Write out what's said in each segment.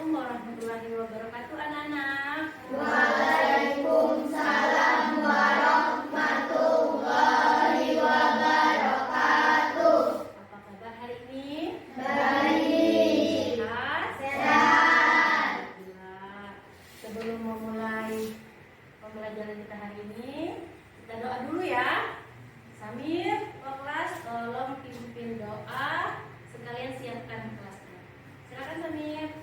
Assalamualaikum warahmatullahi wabarakatuh, anak-anak. Waalaikumsalam warahmatullahi wabarakatuh. Apa kabar hari ini? Baik. Sehat. Alhamdulillah. Sebelum memulai pembelajaran kita hari ini, kita doa dulu ya. Samir, kelas tolong pimpin doa, sekalian siapkan kelasnya. Silakan Samir.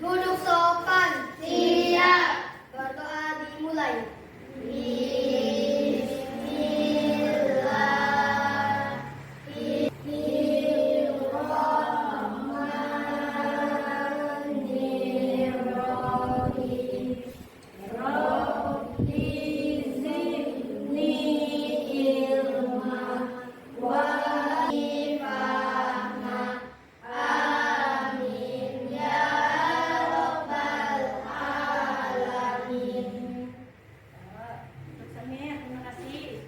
Duduk sopan. Siap. Berdoa dimulai. Untuk Samir, terima kasih.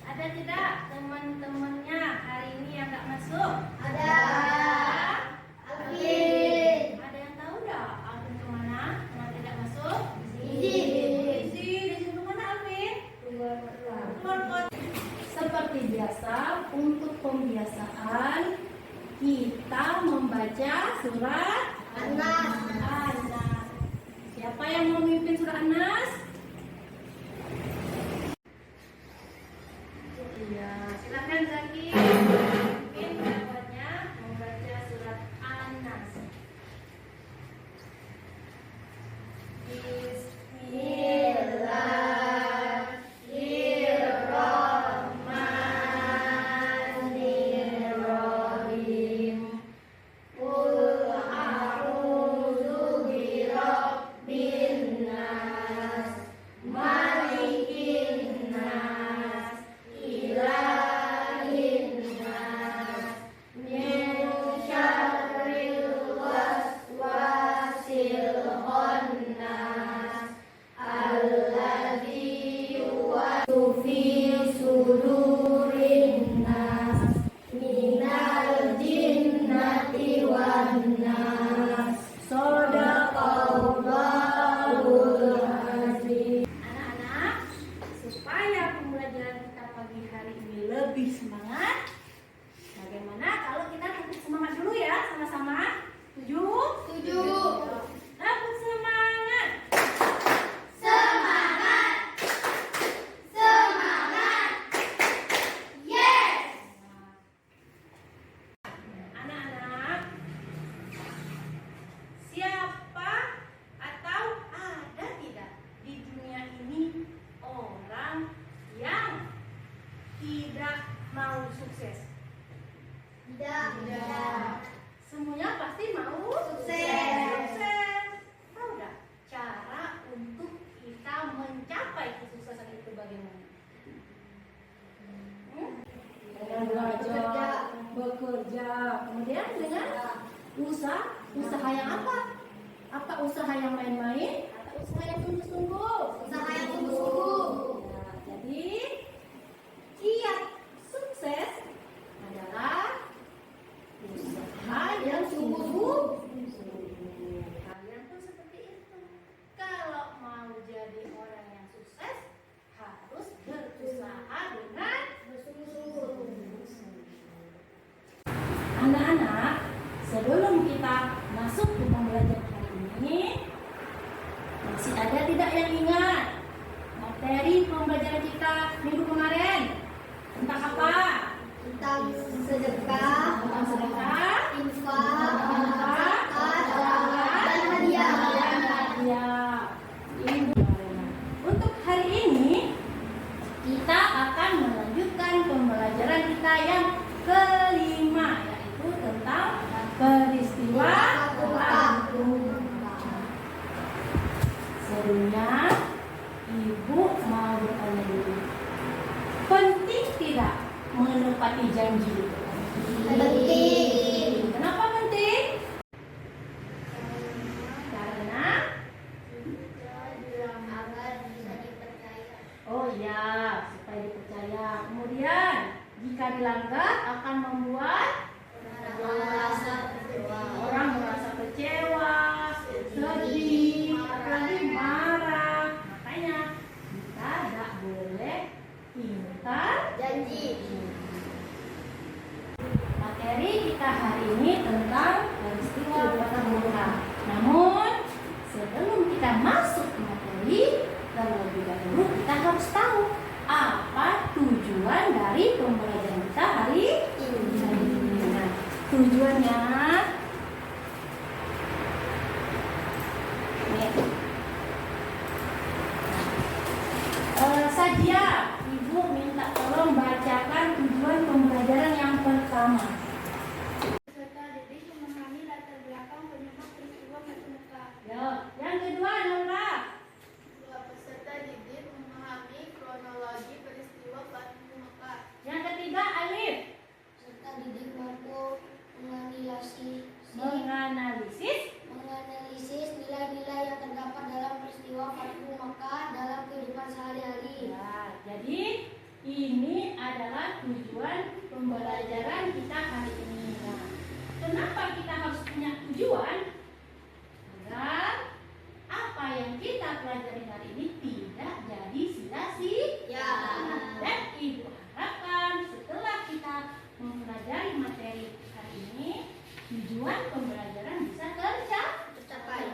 Ada tidak teman-temannya hari ini yang nggak masuk? Ada. Alvin. Ada yang tahu nggak Alvin kemana? Kenapa tidak masuk? Izin. Izin kemana Alvin? Keluar kota. Seperti biasa, untuk pembiasaan kita membaca surat An-Nas. An-Nas. Siapa yang mau memimpin surat An-Nas? Iya, silakan Zaki. Mungkin jawabannya membaca surat An-Nas. Bismillahirrahmanirrahim. Qul a'udzu birabbin nas, malikin nas, ilahin nas, min syarril waswasil khannas, alladzi yuwaswisu fi sudurin nas, minal jinnati wan nas. Shadaqallahul azim. Anak-anak, supaya pembelajaran kita pagi hari ini lebih semangat, bagaimana kalau kita lebih semangat dulu ya sama-sama? Setuju? Setuju. Dapat semangat. Semangat. Semangat. Yes. Anak-anak, siapa atau ada tidak di dunia ini orang yang tidak mau sukses? Tidak. Semuanya pasti mau Sukses. Sukses. Tahu nggak cara untuk kita mencapai kesuksesan itu bagaimana? Dengan belajar, bekerja, kemudian dengan usaha yang apa? Apa usaha yang main-main atau usaha yang sungguh-sungguh? Usaha yang sungguh-sungguh. Nah, jadi kiat sukses adalah usaha yang sungguh-sungguh. Kalian pun seperti itu. Kalau mau jadi orang yang sukses, harus berusaha dengan bersungguh-sungguh. Anak-anak, sebelum kita masuk ke pembelajaran hari ini, masih ada tidak yang ingat materi pembelajaran kita minggu kemarin? Tentang apa? Tentang sedekah, Tentang sedekah, infak, zakat, dan hadiah. hadiah. Untuk hari ini kita akan melanjutkan pembelajaran kita yang kelima, yaitu tentang peristiwa agung. Sebelumnya, Ibu mau bertanya dulu. Penting tidak menepati janji? Penting. Kenapa penting? Karena agar bisa dipercaya. oh iya, supaya dipercaya. Kemudian Jika dilanggar akan membuat orang merasa kecewa, sedih, apalagi marah. Makanya kita tidak boleh ingkar Janji. Materi kita hari ini tentang peristiwa fatwa muka. Namun sebelum kita masuk ke materi, terlebih dahulu kita harus tahu apa tujuan dari pembelajaran kita hari ini. Nah, tujuannya saja Ibu minta tolong bacakan tujuan pembelajaran yang pertama. Peserta didik memahami latar belakang penyebab peristiwa fatwa Mekah. Ya, yang kedua Nora. Peserta didik memahami kronologi peristiwa fatwa Mekah. Yang ketiga Alif. Peserta didik mampu menganalisis nilai-nilai yang terdapat dalam peristiwa fatwa Mekah dalam kehidupan sehari-hari. Ya, jadi ini adalah tujuan pembelajaran kita hari ini. Nah, kenapa kita harus punya tujuan? Agar apa yang kita pelajari hari ini tidak jadi sia-sia. Dan Ibu harapkan setelah kita mempelajari materi hari ini, tujuan pembelajaran bisa tercapai.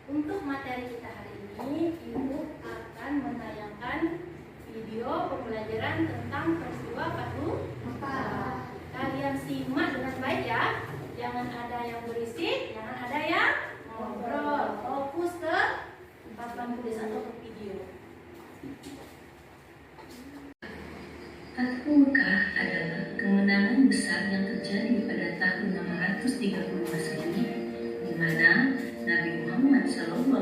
Untuk materi kita hari ini, Ibu akan menayangkan video pembelajaran tentang peristiwa fatwa Mekah. Kalian simak dengan baik ya. Jangan ada yang berisik, jangan ada yang ngobrol. Fokus ke papan tulis atau ke video. Fathu Mekah adalah kemenangan besar yang terjadi pada tahun 630 Masehi, di mana Nabi Muhammad SAW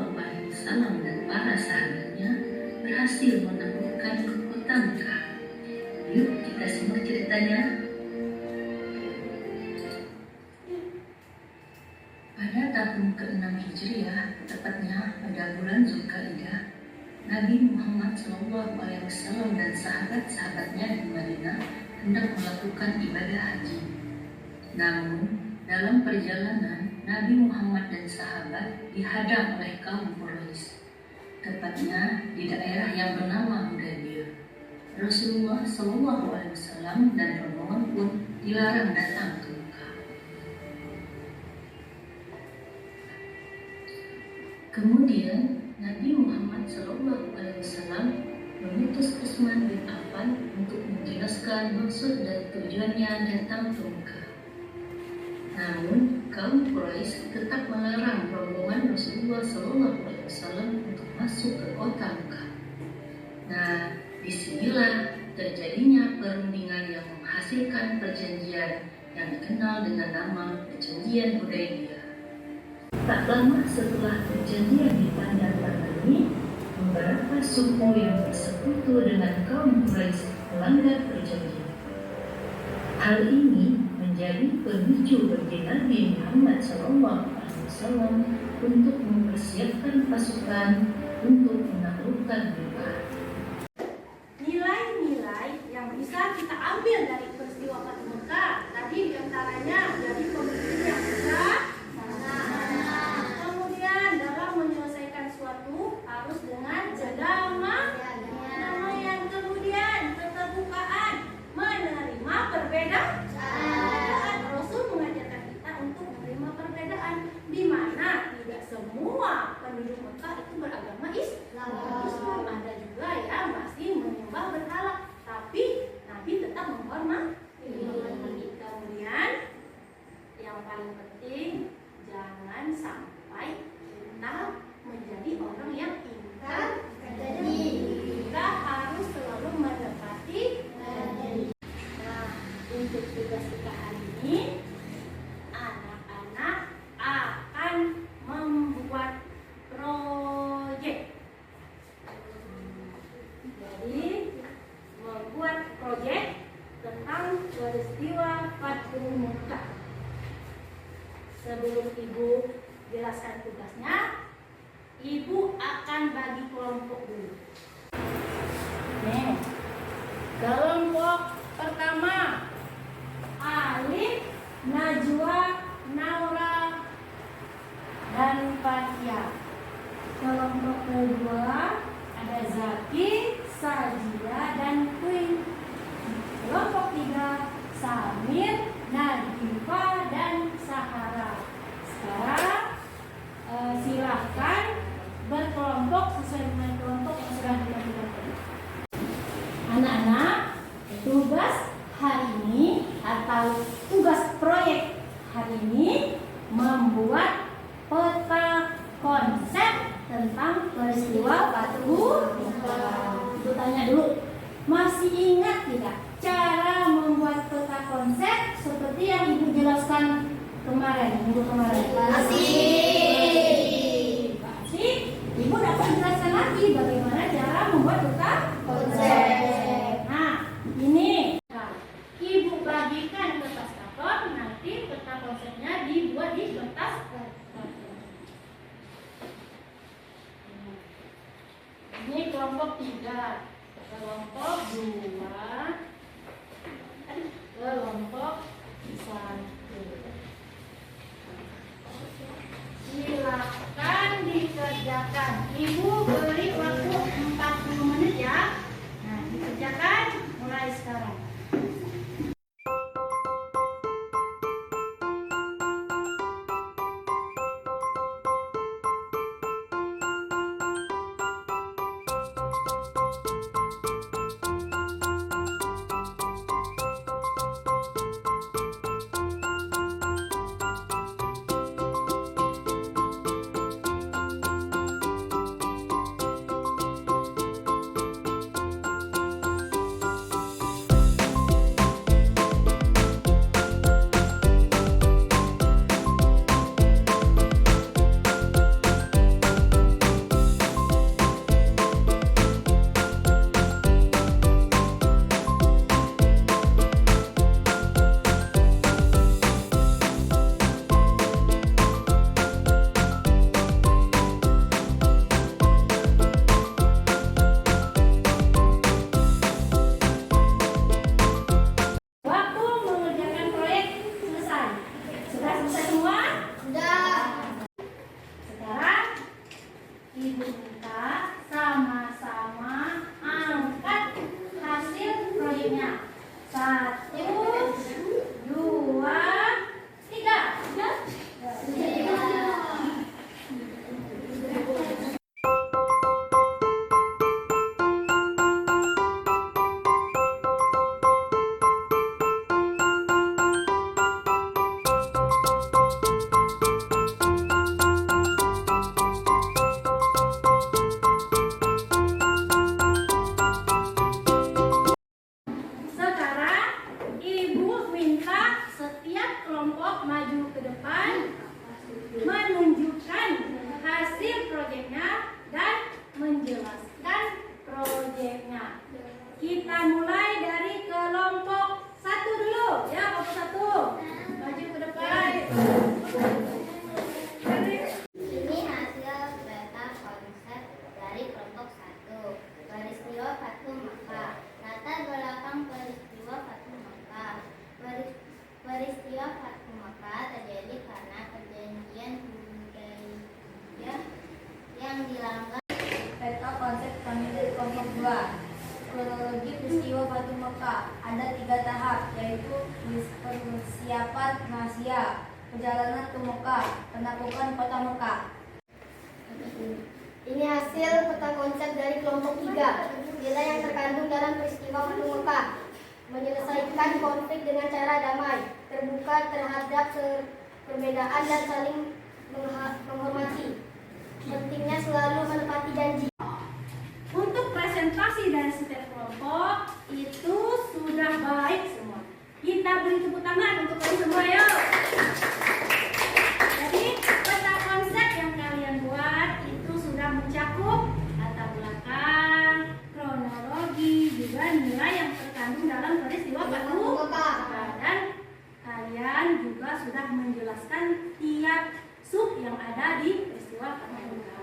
dan para sahabatnya berhasil menaklukkan kota Mekah. Yuk kita simak ceritanya. Pada tahun ke-6 Hijriah, tepatnya pada bulan Zulkaidah, Nabi Muhammad SAW dan sahabat-sahabatnya di Madinah hendak melakukan ibadah haji. Namun, dalam perjalanan, Nabi Muhammad dan sahabat dihadang oleh kaum Quraisy, tepatnya di daerah yang bernama Hudaybiyah. Rasulullah SAW dan rombongan pun dilarang datang ke Mekah. Kemudian Nabi Muhammad SAW mengutus Utsman bin Affan untuk menjelaskan maksud dan tujuannya datang ke Mekah. Namun kaum Quraisy tetap melarang rombongan Rasulullah SAW untuk masuk ke kota Mekah. Nah, disinilah terjadinya perundingan yang menghasilkan perjanjian yang dikenal dengan nama Perjanjian Hudaybiyah. Tak lama setelah perjanjian ditandatangani, beberapa suku yang bersekutu dengan kaum Quraisy melanggar perjanjian. Hal ini menjadi pemicu bagi Nabi Muhammad SAW untuk mempersiapkan pasukan untuk menaklukkan Mekah. Nilai-nilai yang bisa kita ambil dari peristiwa fatwa Mekah tadi diantaranya jadi pemimpin yang besar. Kemudian dalam menyelesaikan suatu harus dengan kedamaian. Kemudian keterbukaan, menerima perbedaan. Rasul mengajarkan kita untuk menerima perbedaan, di mana tidak semua penduduk Mekah itu beragama Islam. Ada juga yang masih menyembah berhala, tapi Nabi tetap menghormati. Kemudian yang paling penting, jangan sampai kita menjadi orang yang ingkar janji. Kita harus selalu menepati janji. Nah, untuk tugas kita hari ini, anak-anak akan membuat proyek. Jadi, membuat proyek tentang peristiwa fatwa Mekah. Sebelum Ibu jelaskan tugasnya, Ibu akan bagi kelompok dulu. Nih, pertama Alif, Najwa, Naura, dan Fathia. Kelompok kedua ada Zaki, Sajida, dan Queen. Kelompok tiga Samir, Nadifa, dan Sahara. Sekarang silahkan berkelompok sesuai dengan kelompok yang sudah ditentukan. Anak-anak, tugas hari ini atau tugas proyek hari ini membuat peta konsep tentang peristiwa Batu Muka. Itu tanya dulu, masih ingat tidak cara membuat peta konsep seperti yang Ibu jelaskan minggu kemarin? Masih. Ibu dapat jelaskan lagi bagaimana cara membuat peta konsep. Nah, ini Ibu bagikan kertas karton, nanti peta konsepnya dibuat di kertas karton. Ini kelompok 3, kelompok 2, kelompok 1. Silakan dikerjakan. Ibu beri waktu 40 menit ya. Nah, dikerjakan mulai sekarang. Peristiwa Fatu Makkah terjadi karena perjanjian Hudaybiyah yang dilanggar. Peta konsep kami dari kelompok 2. Kronologi peristiwa Fatu Makkah ada 3 tahap, yaitu persiapan rahasia, perjalanan ke Mekah, penaklukan kota Mekah. Ini hasil peta konsep dari kelompok 3. Nilai yang terkandung dalam peristiwa Fatu Makkah: menyelesaikan konflik dengan cara damai, terbuka terhadap perbedaan dan saling menghormati. Pentingnya selalu menepati janji. Untuk presentasi dari setiap kelompok itu sudah baik semua. Kita beri tepuk tangan untuk kalian semua, yuk. Jadi peta konsep yang kalian buat itu sudah mencakup latar belakang, kronologi, juga nilai yang terkandung dalam peristiwa Fatu Makkah. Dan kalian juga sudah menjelaskan tiap sub yang ada di peristiwa Fatu Makkah.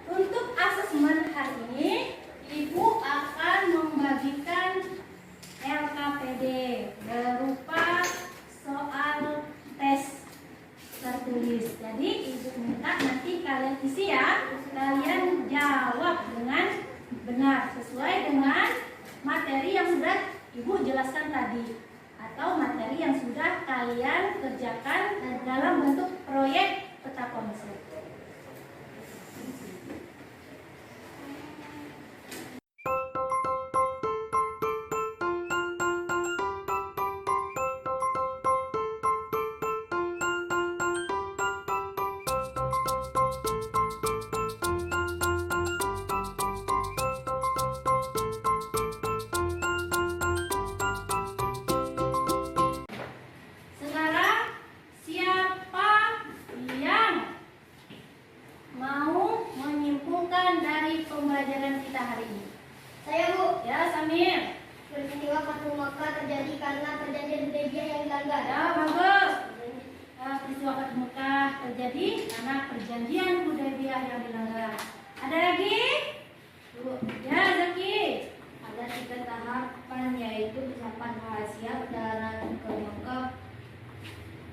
Untuk asesmen hari ini, Ibu akan membagikan materi yang sudah Ibu jelaskan tadi atau materi yang sudah kalian kerjakan dalam bentuk proyek peta konsep. Sekarang siapa yang mau menyimpulkan dari pembelajaran kita hari ini? Saya, Bu. Ya, Samir. Peristiwa Fathu Makkah terjadi karena perjanjian Hudaybiyah yang dilanggar. Ya, bagus. Peristiwa Fathu Makkah terjadi karena perjanjian Hudaybiyah yang dilanggar. Ada lagi? Ya, Zaki. Ada 3 tahapan, yaitu persiapan rahasia, perjalanan ke Makkah,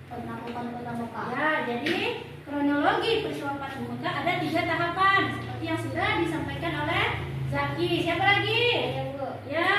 penaklukan kota Makkah. Ya, jadi kronologi peristiwa Fathu Makkah ada 3 tahapan seperti yang sudah disampaikan oleh Zaki. Siapa lagi? Saya, Bu. Ya,